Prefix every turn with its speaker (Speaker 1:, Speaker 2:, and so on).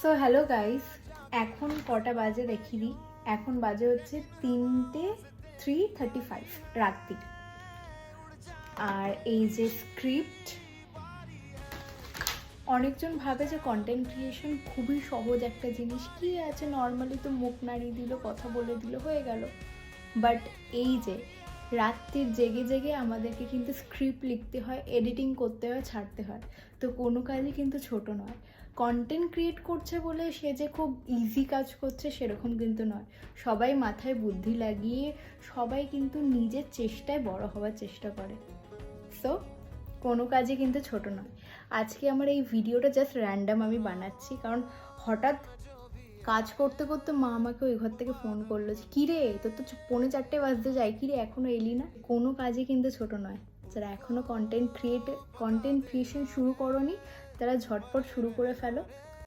Speaker 1: So hello guys, এখন কটা বাজে দেখিয়ে দিই। এখন বাজে হচ্ছে 3:35 রাত্রি। আর এই যে স্ক্রিপ্ট, অনেকজন ভাবে যে কন্টেন্ট ক্রিয়েশন খুবই সহজ একটা জিনিস, কি আছে নর্মালি তো মুখ নাড়িয়ে দিল, কথা বলে দিল, হয়ে গেল। বাট এই যে রাত্রির জেগে জেগে আমাদেরকে কিন্তু স্ক্রিপ্ট লিখতে হয়, এডিটিং করতে হয়, ছাড়তে হয়, তো কোনো কাজই কিন্তু ছোট নয়। কন্টেন্ট ক্রিয়েট করছে বলে সে যে খুব ইজি কাজ করছে সেরকম কিন্তু নয়। সবাই মাথায় বুদ্ধি লাগিয়ে সবাই কিন্তু নিজের চেষ্টায় বড় হওয়ার চেষ্টা করে। সো কোনো কাজই কিন্তু ছোট নয়। আজকে আমার এই ভিডিওটা জাস্ট র্যান্ডাম আমি বানাচ্ছি, কারণ হঠাৎ কাজ করতে করতে মা আমাকে ওই ঘর থেকে ফোন করলো যে কিরে তোর তো 3:45 বাজতে যায়, কিরে এখনও এলি না। কোনো কাজই কিন্তু ছোট নয়। যারা এখনও কন্টেন্ট ক্রিয়েশন শুরু করোনি তারা ঝটপট শুরু করে ফেলো।